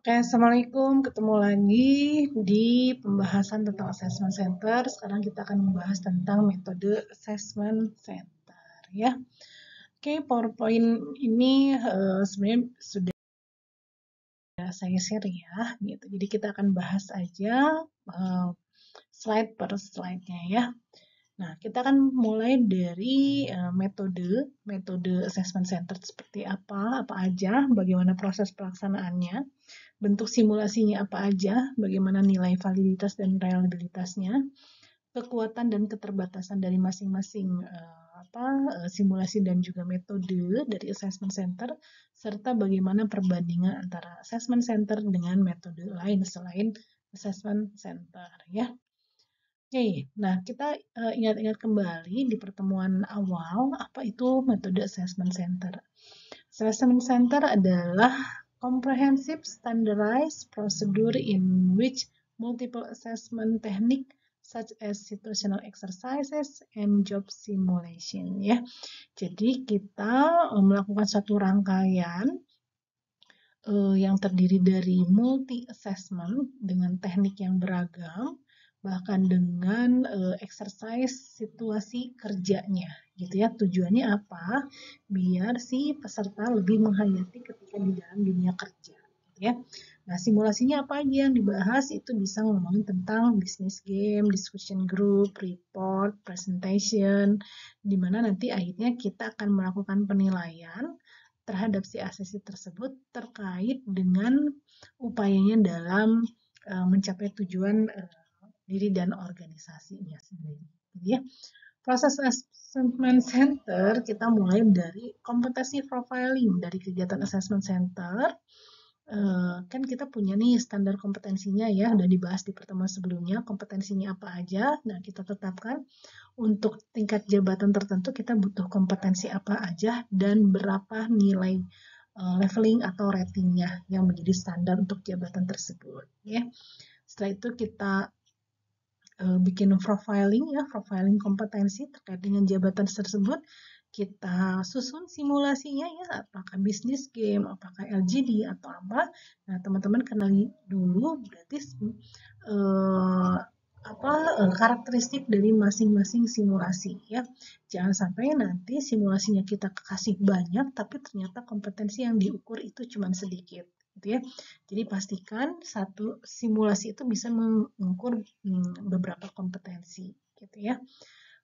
Oke, Assalamualaikum. Ketemu lagi di pembahasan tentang assessment center. Sekarang kita akan membahas tentang metode assessment center, ya. Oke, PowerPoint ini sebenarnya sudah saya share ya, gitu. Jadi kita akan bahas aja slide per slide-nya ya. Nah, kita akan mulai dari metode assessment center seperti apa aja, bagaimana proses pelaksanaannya, bentuk simulasinya apa aja, bagaimana nilai validitas dan reliabilitasnya, kekuatan dan keterbatasan dari masing-masing simulasi dan juga metode dari assessment center, serta bagaimana perbandingan antara assessment center dengan metode lain selain assessment center ya. Oke, nah kita ingat-ingat kembali di pertemuan awal apa itu metode assessment center. Assessment center adalah comprehensive standardized procedure in which multiple assessment technique such as situational exercises and job simulation ya. Jadi kita melakukan satu rangkaian yang terdiri dari multi assessment dengan teknik yang beragam, bahkan dengan exercise situasi kerjanya gitu ya. Tujuannya apa? Biar si peserta lebih menghayati ketika di dalam dunia kerja gitu ya. Nah, simulasinya apa aja yang dibahas itu bisa ngomongin tentang business game, discussion group, report, presentation, di mana nanti akhirnya kita akan melakukan penilaian terhadap si asesi tersebut terkait dengan upayanya dalam mencapai tujuan diri dan organisasinya sendiri. Jadi ya, proses assessment center kita mulai dari kompetensi profiling dari kegiatan assessment center. Kan kita punya nih standar kompetensinya ya, udah dibahas di pertemuan sebelumnya, kompetensinya apa aja. Nah, kita tetapkan untuk tingkat jabatan tertentu kita butuh kompetensi apa aja dan berapa nilai leveling atau ratingnya yang menjadi standar untuk jabatan tersebut ya. Setelah itu kita bikin profiling kompetensi terkait dengan jabatan tersebut. Kita susun simulasinya ya, apakah bisnis game, apakah LGD atau apa. Nah, teman-teman kenali dulu berarti karakteristik dari masing-masing simulasi ya. Jangan sampai nanti simulasinya kita kasih banyak tapi ternyata kompetensi yang diukur itu cuma sedikit gitu ya. Jadi pastikan satu simulasi itu bisa mengukur beberapa kompetensi gitu ya.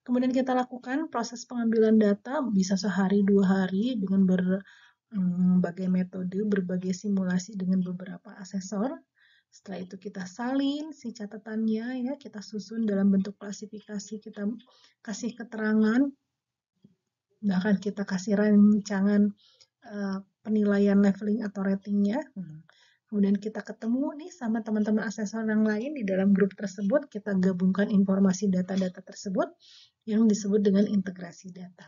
Kemudian kita lakukan proses pengambilan data bisa sehari 2 hari dengan berbagai metode, berbagai simulasi dengan beberapa asesor. Setelah itu kita salin si catatannya ya, kita susun dalam bentuk klasifikasi, kita kasih keterangan, bahkan kita kasih rancangan penilaian leveling atau ratingnya. Kemudian kita ketemu nih sama teman-teman asesor yang lain di dalam grup tersebut, kita gabungkan informasi data-data tersebut yang disebut dengan integrasi data.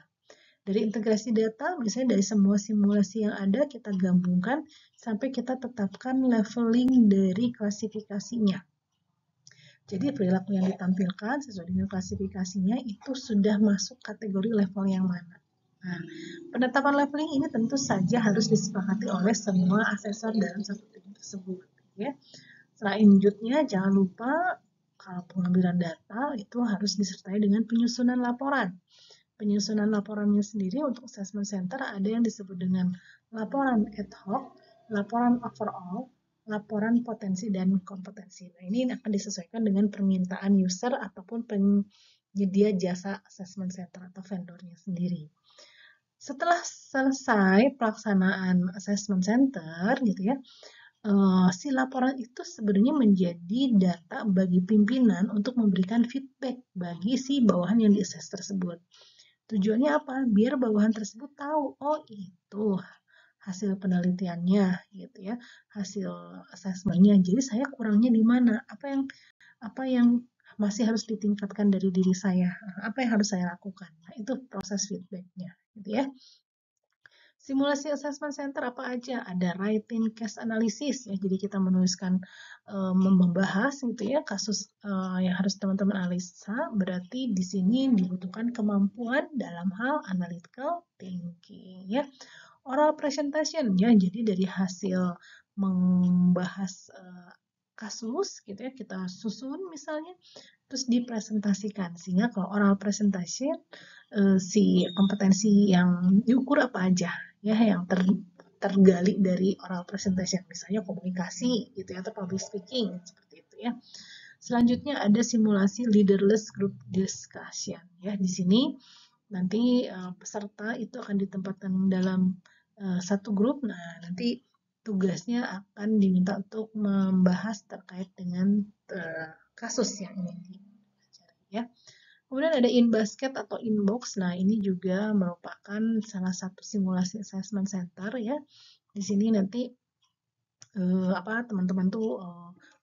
Dari integrasi data, misalnya dari semua simulasi yang ada, kita gabungkan sampai kita tetapkan leveling dari klasifikasinya. Jadi perilaku yang ditampilkan sesuai dengan klasifikasinya itu sudah masuk kategori level yang mana. Nah, penetapan leveling ini tentu saja harus disepakati oleh semua asesor dalam satu tim tersebut. Ya. Selanjutnya, jangan lupa kalau pengambilan data itu harus disertai dengan penyusunan laporan. Penyusunan laporannya sendiri untuk assessment center ada yang disebut dengan laporan ad hoc, laporan overall, laporan potensi dan kompetensi. Nah, ini akan disesuaikan dengan permintaan user ataupun penyedia jasa assessment center atau vendornya sendiri. Setelah selesai pelaksanaan assessment center gitu ya, si laporan itu sebenarnya menjadi data bagi pimpinan untuk memberikan feedback bagi si bawahan yang di-assess tersebut. Tujuannya apa? Biar bawahan tersebut tahu, oh itu hasil penelitiannya gitu ya, hasil asesmennya. Jadi saya kurangnya di mana? Apa yang masih harus ditingkatkan dari diri saya? Apa yang harus saya lakukan? Nah, itu proses feedbacknya gitu ya. Simulasi assessment center apa aja? Ada writing case analysis ya. Jadi kita menuliskan membahas gitu ya kasus yang harus teman-teman analisa. Berarti di sini dibutuhkan kemampuan dalam hal analytical thinking ya. oral presentation ya, jadi dari hasil membahas kasus gitu ya, kita susun misalnya, terus dipresentasikan. Sehingga kalau oral presentation, si kompetensi yang diukur apa aja ya, yang tergali dari oral presentation, misalnya komunikasi gitu ya, atau public speaking seperti itu ya. Selanjutnya ada simulasi leaderless group discussion ya. Di sini nanti peserta itu akan ditempatkan dalam satu grup. Nah, nanti tugasnya akan diminta untuk membahas terkait dengan kasus yang ingin dipelajari ya. Kemudian ada in basket atau inbox. Nah, ini juga merupakan salah satu simulasi assessment center ya. Di sini nanti teman-teman tuh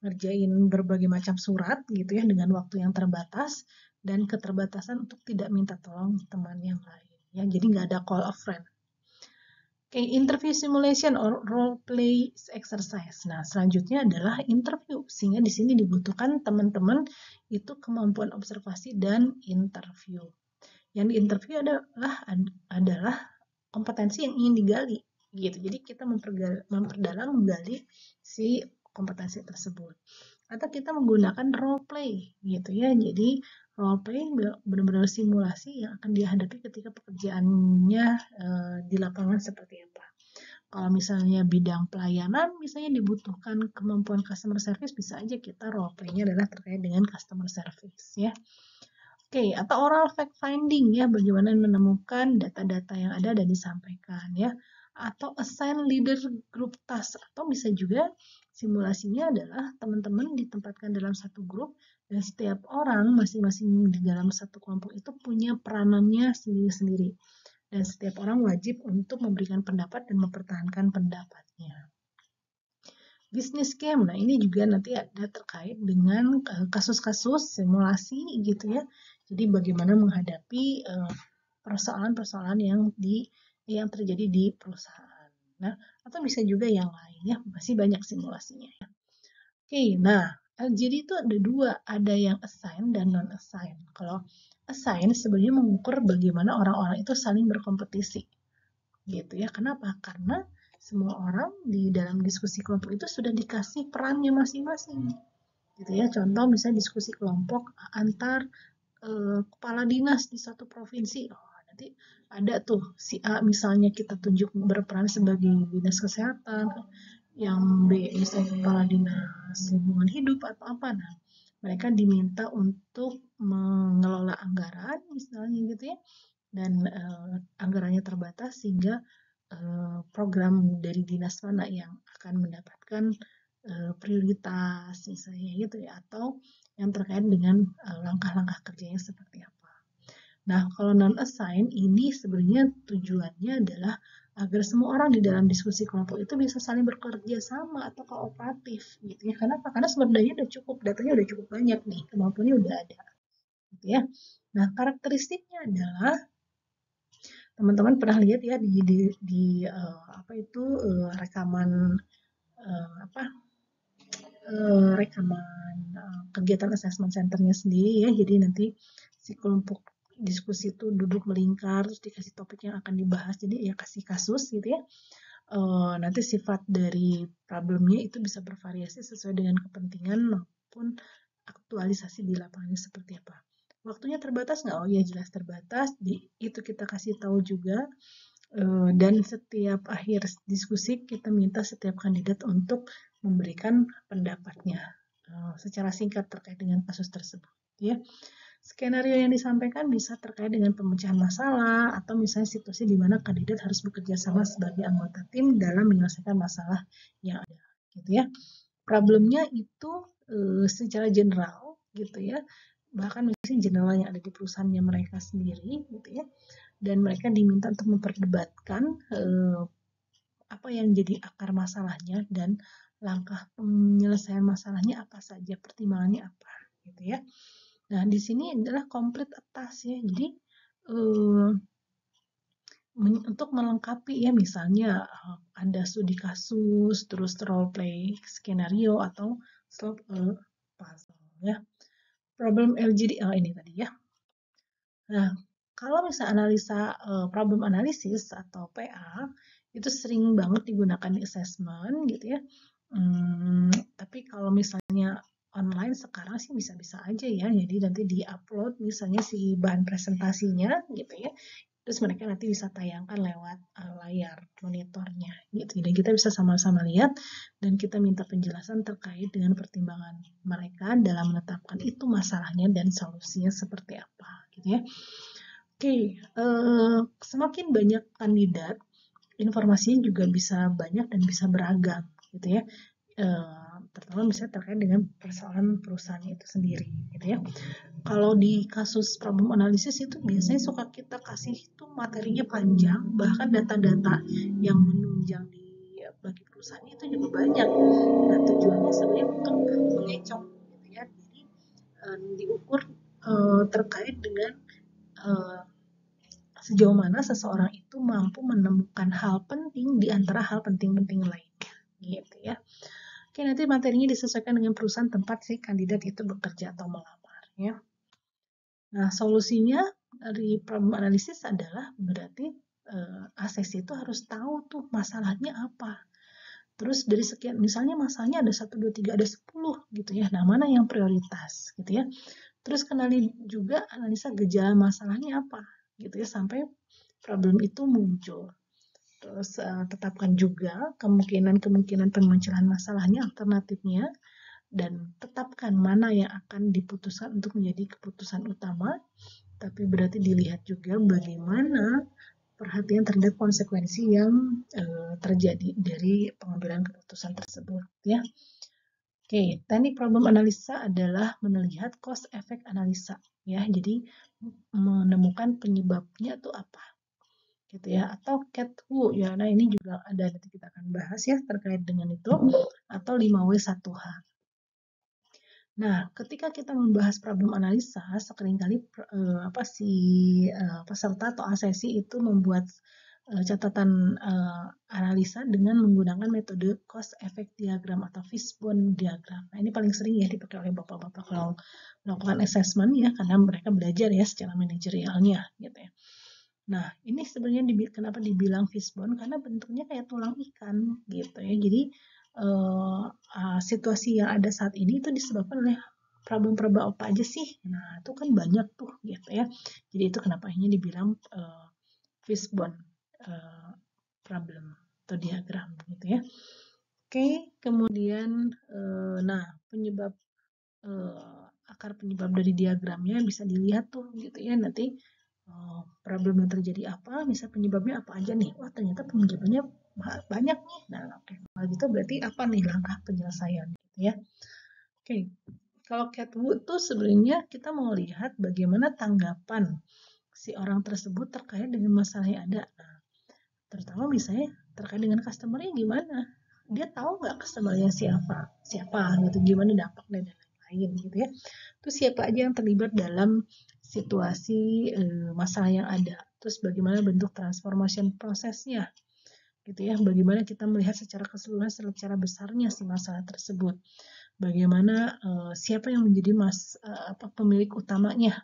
ngerjain berbagai macam surat gitu ya, dengan waktu yang terbatas dan keterbatasan untuk tidak minta tolong teman yang lain ya. Jadi nggak ada call of friend. Oke, interview simulation or role play exercise. Nah, selanjutnya adalah interview. Sehingga di sini dibutuhkan teman-teman itu kemampuan observasi dan interview. Yang diinterview adalah kompetensi yang ingin digali gitu. Jadi kita memperdalam menggali si kompetensi tersebut. Atau kita menggunakan role play gitu ya. Jadi role play benar-benar simulasi yang akan dihadapi ketika pekerjaannya di lapangan seperti apa. Kalau misalnya bidang pelayanan, misalnya dibutuhkan kemampuan customer service, bisa aja kita role play-nya adalah terkait dengan customer service ya. Oke, atau oral fact finding ya, bagaimana menemukan data-data yang ada dan disampaikan ya. Atau assign leader group task, atau bisa juga simulasinya adalah teman-teman ditempatkan dalam satu grup dan setiap orang masing-masing di dalam satu kelompok itu punya peranannya sendiri-sendiri. Dan setiap orang wajib untuk memberikan pendapat dan mempertahankan pendapatnya. Business game, nah ini juga nanti ada terkait dengan kasus-kasus simulasi gitu ya. Jadi bagaimana menghadapi persoalan-persoalan yang terjadi di perusahaan. Nah, atau bisa juga yang lain ya, masih banyak simulasinya. Oke, nah jadi itu ada dua, ada yang assign dan non assign. Kalau assign sebenarnya mengukur bagaimana orang-orang itu saling berkompetisi, gitu ya. Kenapa? Karena semua orang di dalam diskusi kelompok itu sudah dikasih perannya masing-masing, gitu ya. Contoh misalnya diskusi kelompok antar kepala dinas di satu provinsi. Oh, nanti ada tuh si A misalnya kita tunjuk berperan sebagai dinas kesehatan, yang B misalnya kepala dinas lingkungan hidup atau apa. Nah, mereka diminta untuk mengelola anggaran misalnya gitu ya, dan anggarannya terbatas sehingga program dari dinas mana yang akan mendapatkan prioritas misalnya gitu ya, atau yang terkait dengan langkah-langkah kerjanya seperti apa. Nah, kalau non-assign ini sebenarnya tujuannya adalah agar semua orang di dalam diskusi kelompok itu bisa saling bekerja sama atau kooperatif gitu ya. Kenapa? Karena sumber dayanya udah cukup, datanya udah cukup banyak nih, kemampuannya udah ada gitu ya. Nah, karakteristiknya adalah teman-teman pernah lihat ya di rekaman kegiatan assessment centernya sendiri ya. Jadi nanti si kelompok diskusi itu duduk melingkar, terus dikasih topik yang akan dibahas. Jadi ya kasih kasus gitu ya. Nanti sifat dari problemnya itu bisa bervariasi sesuai dengan kepentingan maupun aktualisasi di lapangannya seperti apa. Waktunya terbatas nggak? Oh ya jelas terbatas. Itu kita kasih tahu juga. Dan setiap akhir diskusi kita minta setiap kandidat untuk memberikan pendapatnya secara singkat terkait dengan kasus tersebut ya. Skenario yang disampaikan bisa terkait dengan pemecahan masalah atau misalnya situasi di mana kandidat harus bekerja sama sebagai anggota tim dalam menyelesaikan masalah yang ada gitu ya. Problemnya itu secara general gitu ya, bahkan misalnya general yang ada di perusahaannya mereka sendiri gitu ya, dan mereka diminta untuk memperdebatkan apa yang jadi akar masalahnya dan langkah penyelesaian masalahnya apa saja, pertimbangannya apa gitu ya. Nah, di sini adalah complete a task ya. Jadi untuk melengkapi ya, misalnya ada studi kasus, terus role play skenario atau solve a puzzle ya. Problem LGD ini tadi ya. Nah, kalau misalnya analisa problem analisis atau PA itu sering banget digunakan di assessment gitu ya. Tapi kalau misalnya online sekarang sih bisa-bisa aja ya, jadi nanti di-upload misalnya si bahan presentasinya gitu ya, terus mereka nanti bisa tayangkan lewat layar monitornya gitu. Dan kita bisa sama-sama lihat dan kita minta penjelasan terkait dengan pertimbangan mereka dalam menetapkan itu masalahnya dan solusinya seperti apa gitu ya. Oke, semakin banyak kandidat, informasinya juga bisa banyak dan bisa beragam gitu ya. Terutama misalnya terkait dengan persoalan perusahaan itu sendiri gitu ya. Kalau di kasus problem analisis itu biasanya suka kita kasih itu materinya panjang, bahkan data-data yang menunjang di bagi perusahaan itu juga banyak. Nah, tujuannya sebenarnya untuk mengecoh gitu ya. Jadi diukur terkait dengan sejauh mana seseorang itu mampu menemukan hal penting di antara hal penting-penting lainnya gitu ya. Oke, nanti materinya disesuaikan dengan perusahaan tempat si kandidat itu bekerja atau melamar ya. Nah, solusinya dari problem analisis adalah berarti asesi itu harus tahu tuh masalahnya apa. Terus dari sekian, misalnya masalahnya ada 1, 2, 3, ada 10 gitu ya. Nah, mana yang prioritas gitu ya. Terus kenali juga analisa gejala masalahnya apa gitu ya sampai problem itu muncul. Terus tetapkan juga kemungkinan-kemungkinan pemunculan masalahnya, alternatifnya, dan tetapkan mana yang akan diputuskan untuk menjadi keputusan utama, tapi berarti dilihat juga bagaimana perhatian terhadap konsekuensi yang terjadi dari pengambilan keputusan tersebut ya. Oke, teknik problem analisa adalah melihat cause effect analisa ya. Jadi menemukan penyebabnya itu apa gitu ya, atau cat who ya. Nah, ini juga ada, nanti kita akan bahas ya terkait dengan itu, atau 5W1H. Nah, ketika kita membahas problem analisa, seringkali peserta atau asesi itu membuat catatan analisa dengan menggunakan metode cost effect diagram atau fishbone diagram. Nah, ini paling sering ya dipakai oleh bapak-bapak kalau melakukan assessment ya, karena mereka belajar ya secara manajerialnya gitu ya. Nah, ini sebenarnya kenapa dibilang fishbone? Karena bentuknya kayak tulang ikan gitu ya. Jadi situasi yang ada saat ini itu disebabkan oleh problem-problem apa aja sih? Nah, itu kan banyak tuh gitu ya. Jadi itu kenapa ini dibilang fishbone problem atau diagram gitu ya. Oke, kemudian nah penyebab akar penyebab dari diagramnya bisa dilihat tuh gitu ya. Nanti problem yang terjadi apa, misal penyebabnya apa aja nih. Wah, ternyata penyebabnya banyak nih. Nah, oke. Kalau gitu berarti apa nih langkah penyelesaian gitu ya. Oke. Kalau Catwood tuh sebenarnya kita mau lihat bagaimana tanggapan si orang tersebut terkait dengan masalah yang ada. Nah, terutama misalnya terkait dengan customer-nya gimana. Dia tahu nggak customer-nya siapa gitu, gimana dampaknya dan lain-lain gitu ya. Terus siapa aja yang terlibat dalam situasi masalah yang ada. Terus bagaimana bentuk transformation prosesnya gitu ya. Bagaimana kita melihat secara keseluruhan, secara besarnya si masalah tersebut. Bagaimana siapa yang menjadi pemilik utamanya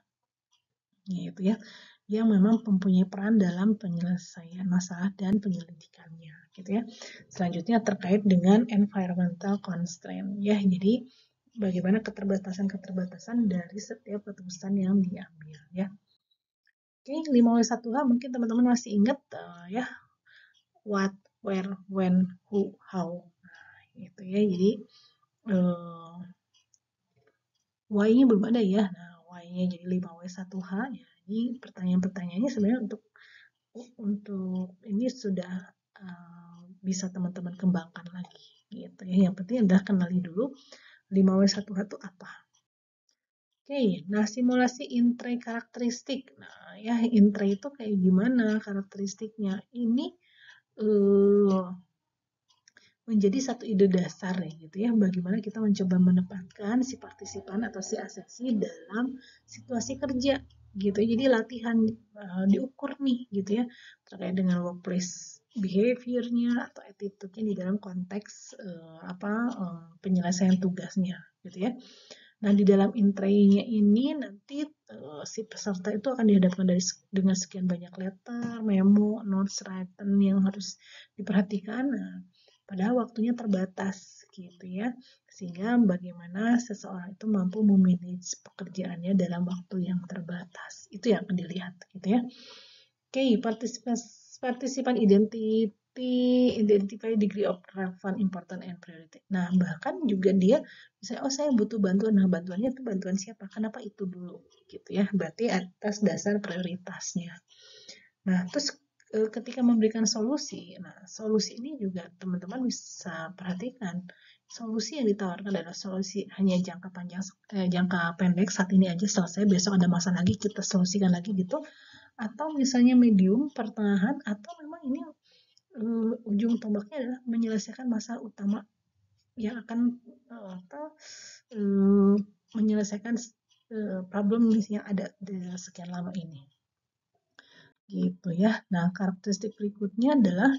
gitu ya, yang memang mempunyai peran dalam penyelesaian masalah dan penyelidikannya gitu ya. Selanjutnya terkait dengan environmental constraint ya. Jadi bagaimana keterbatasan-keterbatasan dari setiap keputusan yang diambil ya. Oke, 5W1H mungkin teman-teman masih ingat ya, what, where, when, who, how. Nah, gitu ya. Jadi why-nya belum ada ya. Nah, why-nya jadi 5W1H ya. Ini pertanyaan-pertanyaannya sebenarnya untuk ini sudah bisa teman-teman kembangkan lagi gitu ya. Yang penting adalah kenali dulu 5W1H itu apa. Oke, nah simulasi intre karakteristik. Nah, ya intre itu kayak gimana karakteristiknya? Ini menjadi satu ide dasar ya gitu ya, bagaimana kita mencoba menempatkan si partisipan atau si asesi dalam situasi kerja gitu. Jadi latihan diukur nih gitu ya terkait dengan workplace behavior-nya atau attitude-nya di dalam konteks penyelesaian tugasnya gitu ya. Nah, di dalam intrainya ini nanti si peserta itu akan dihadapkan dengan sekian banyak letter, memo, notes, written yang harus diperhatikan. Nah, padahal waktunya terbatas gitu ya. Sehingga bagaimana seseorang itu mampu memanage pekerjaannya dalam waktu yang terbatas. Itu yang akan dilihat gitu ya. Oke, partisipan identify degree of relevant, important, and priority. Nah, bahkan juga dia misalnya, oh saya butuh bantuan. Nah, bantuannya itu bantuan siapa? Kenapa itu dulu? Gitu ya. Berarti atas dasar prioritasnya. Nah, terus ketika memberikan solusi, nah solusi ini juga teman-teman bisa perhatikan. Solusi yang ditawarkan adalah solusi hanya jangka pendek, saat ini aja selesai, besok ada masa lagi, kita solusikan lagi gitu. Atau misalnya medium, pertengahan, atau memang ini ujung tombaknya adalah menyelesaikan masalah utama yang akan menyelesaikan problem yang ada sekian lama ini. Gitu ya. Nah, karakteristik berikutnya adalah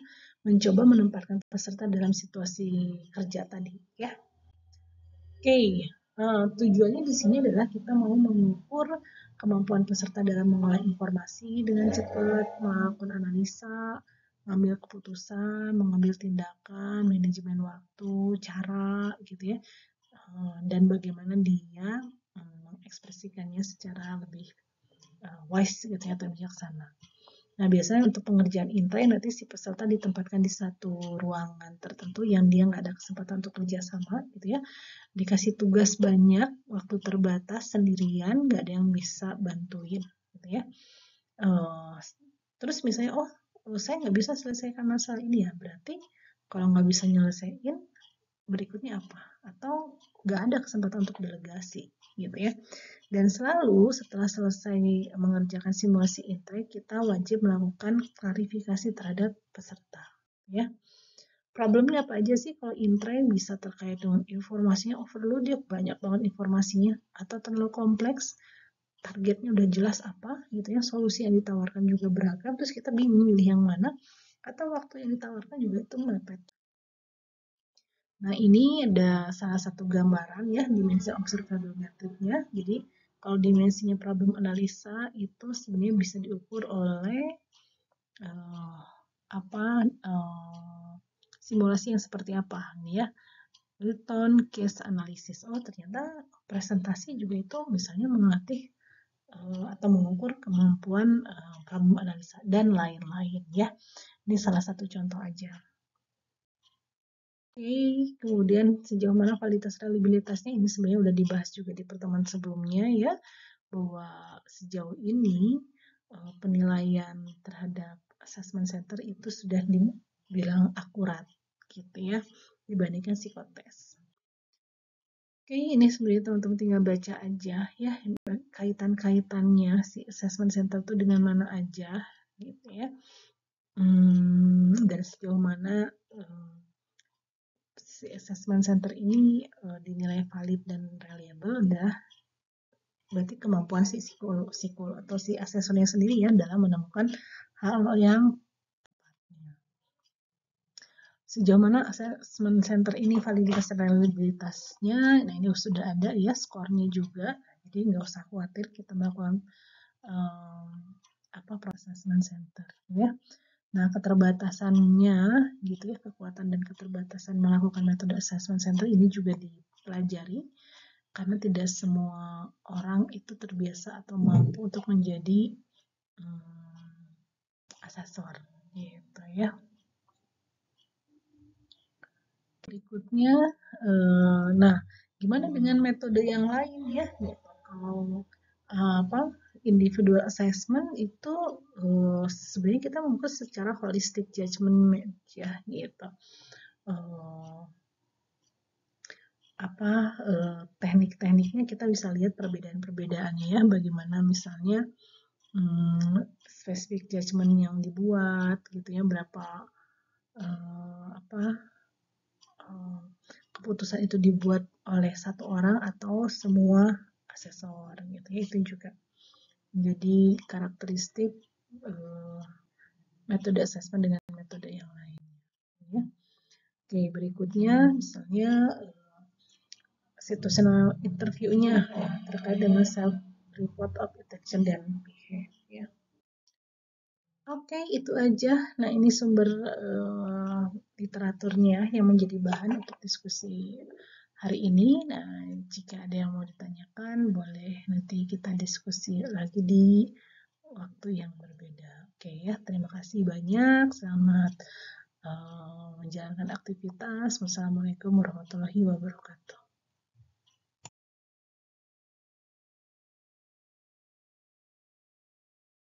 mencoba menempatkan peserta dalam situasi kerja tadi ya. Oke, tujuannya di sini adalah kita mau mengukur kemampuan peserta dalam mengolah informasi dengan cepat, melakukan analisa, mengambil keputusan, mengambil tindakan, manajemen waktu, cara gitu ya, dan bagaimana dia mengekspresikannya secara lebih wise gitu ya, atau bijaksana. Nah, biasanya untuk pengerjaan intrai nanti si peserta ditempatkan di satu ruangan tertentu yang dia nggak ada kesempatan untuk kerjasama gitu ya. Dikasih tugas banyak, waktu terbatas, sendirian, nggak ada yang bisa bantuin gitu ya. Terus misalnya, oh saya nggak bisa selesaikan masalah ini ya, berarti kalau nggak bisa nyelesain, berikutnya apa? Atau nggak ada kesempatan untuk delegasi gitu ya. Dan selalu setelah selesai mengerjakan simulasi intake, kita wajib melakukan klarifikasi terhadap peserta. Ya, problemnya apa aja sih kalau intake bisa terkait dengan informasinya overload, ya banyak banget informasinya, atau terlalu kompleks, targetnya udah jelas apa, gitu ya, solusi yang ditawarkan juga beragam, terus kita bingung milih yang mana, atau waktu yang ditawarkan juga itu mepet. Nah, ini ada salah satu gambaran ya, dimensi observable methodnya. Jadi, kalau dimensinya problem analisa itu sebenarnya bisa diukur oleh simulasi yang seperti apa nih ya. Return case analysis. Oh, ternyata presentasi juga itu misalnya melatih atau mengukur kemampuan problem analisa dan lain-lain ya. Ini salah satu contoh aja. Oke, kemudian sejauh mana kualitas reliabilitasnya ini sebenarnya udah dibahas juga di pertemuan sebelumnya ya, bahwa sejauh ini penilaian terhadap assessment center itu sudah dibilang akurat gitu ya, dibandingkan psikotes. Oke, ini sebenarnya teman-teman tinggal baca aja ya, kaitan-kaitannya si assessment center itu dengan mana aja gitu ya, dan sejauh mana si assessment center ini dinilai valid dan reliable adalah berarti kemampuan si psikolog atau si asesornya sendiri ya dalam menemukan hal-hal yang sejauh mana assessment center ini validitas dan reliabilitasnya. Nah, ini sudah ada ya skornya juga, jadi nggak usah khawatir kita melakukan proses assessment center ya. Nah, keterbatasannya gitu ya, kekuatan dan keterbatasan melakukan metode assessment center ini juga dipelajari karena tidak semua orang itu terbiasa atau mampu untuk menjadi asesor gitu ya. Berikutnya, nah gimana dengan metode yang lain ya? Gitu. Kalau individual assessment itu sebenarnya kita mengukur secara holistic judgment ya gitu. Teknik-tekniknya kita bisa lihat perbedaan-perbedaannya ya, bagaimana misalnya specific judgment yang dibuat gitu ya, berapa keputusan itu dibuat oleh satu orang atau semua asesor gitu ya, itu juga menjadi karakteristik metode assessment dengan metode yang lain ya. Oke, berikutnya misalnya situational interview-nya ya, terkait dengan self report of attention dan behavior. Oke, itu aja. Nah, ini sumber literaturnya yang menjadi bahan untuk diskusi hari ini. Nah, jika ada yang mau ditanyakan, boleh nanti kita diskusi lagi di waktu yang berbeda. Oke ya, terima kasih banyak. Selamat menjalankan aktivitas. Wassalamualaikum warahmatullahi wabarakatuh.